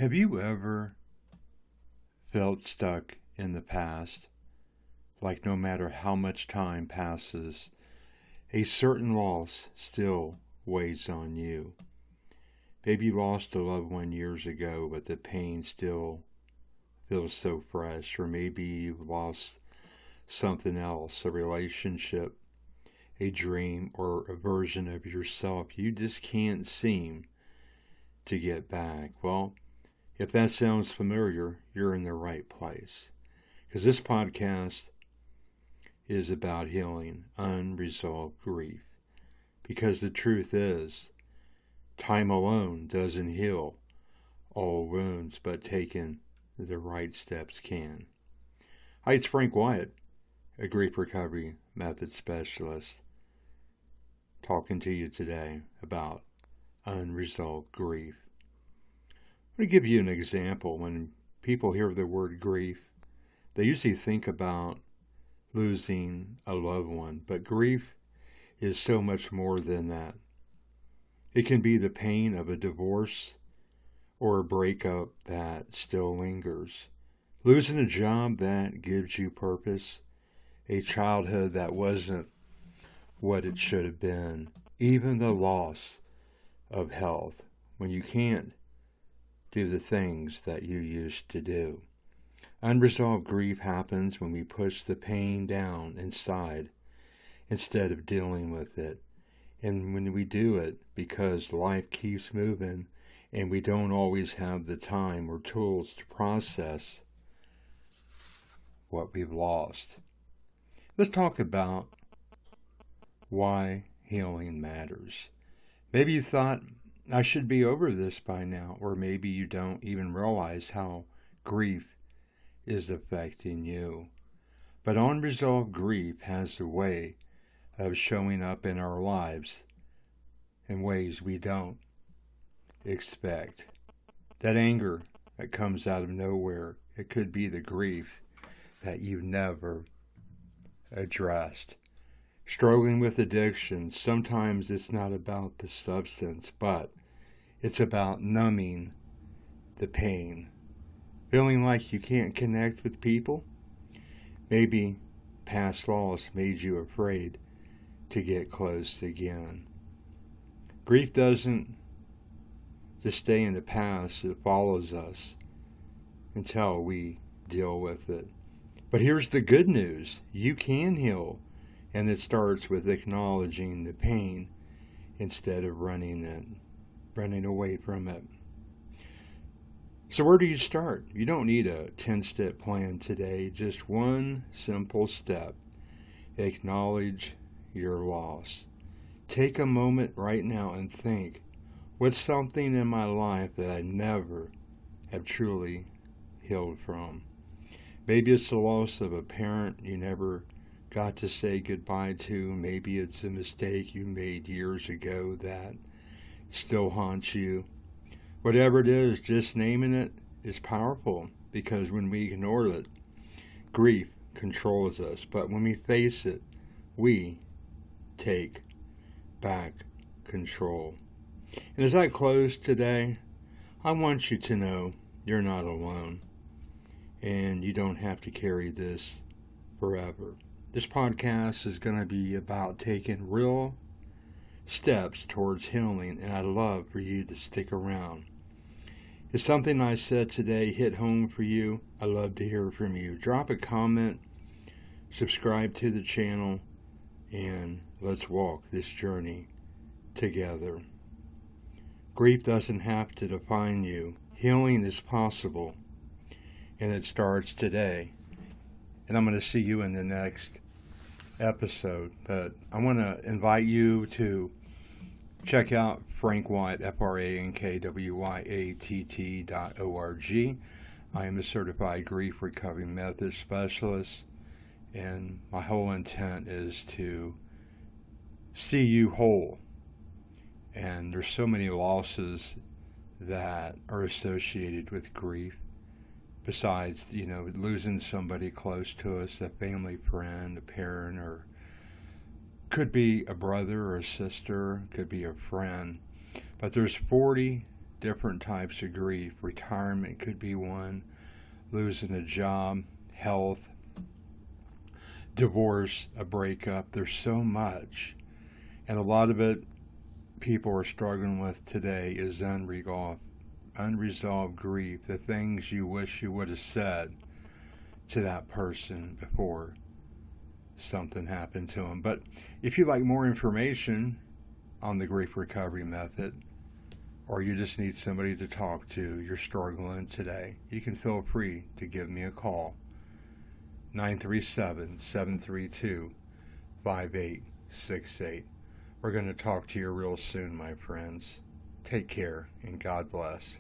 Have you ever felt stuck in the past? Like no matter how much time passes, a certain loss still weighs on you. Maybe you lost a loved one years ago, but the pain still feels so fresh. Or maybe you've lost something else, a relationship, a dream, or a version of yourself you just can't seem to get back. Well, if that sounds familiar, you're in the right place. Because this podcast is about healing unresolved grief. Because the truth is, time alone doesn't heal all wounds, but taking the right steps can. Hi, it's Frank Wyatt, a grief recovery method specialist, talking to you today about unresolved grief. I'm going to give you an example. When people hear the word grief, they usually think about losing a loved one, but grief is so much more than that. It can be the pain of a divorce or a breakup that still lingers, losing a job that gives you purpose, a childhood that wasn't what it should have been, even the loss of health when you can't do the things that you used to do. Unresolved grief happens when we push the pain down inside instead of dealing with it. And when we do it because life keeps moving and we don't always have the time or tools to process what we've lost. Let's talk about why healing matters. Maybe you thought, I should be over this by now, or maybe you don't even realize how grief is affecting you. But unresolved grief has a way of showing up in our lives in ways we don't expect. That anger that comes out of nowhere, it could be the grief that you've never addressed. Struggling with addiction, sometimes it's not about the substance, but it's about numbing the pain. Feeling like you can't connect with people? Maybe past loss made you afraid to get close again. Grief doesn't just stay in the past, it follows us until we deal with it. But here's the good news. You can heal, and it starts with acknowledging the pain instead of running away from it. So where do you start? You don't need a 10-step plan today, just one simple step. Acknowledge your loss. Take a moment right now and think, what's something in my life that I never have truly healed from? Maybe it's the loss of a parent you never got to say goodbye to. Maybe it's a mistake you made years ago that still haunts you. Whatever it is, just naming it is powerful, because when we ignore it, grief controls us. But when we face it, we take back control. And as I close today, I want you to know you're not alone, and you don't have to carry this forever. This podcast is going to be about taking real steps towards healing, and I'd love for you to stick around. If something I said today hit home for you, I'd love to hear from you. Drop a comment, subscribe to the channel, and let's walk this journey together. Grief doesn't have to define you. Healing is possible, and it starts today. And I'm going to see you in the next episode. But I want to invite you to check out Frank Wyatt, FrankWyatt.org. I am a certified grief recovery method specialist, and my whole intent is to see you whole. And there's so many losses that are associated with grief. Besides, losing somebody close to us, a family friend, a parent, or could be a brother or a sister, could be a friend. But there's 40 different types of grief. Retirement could be one, losing a job, health, divorce, a breakup. There's so much. And a lot of it people are struggling with today is unresolved grief, the things you wish you would have said to that person before something happened to them. But if you'd like more information on the grief recovery method, or you just need somebody to talk to, you're struggling today, you can feel free to give me a call. 937-732-5868. We're going to talk to you real soon, my friends. Take care, and God bless.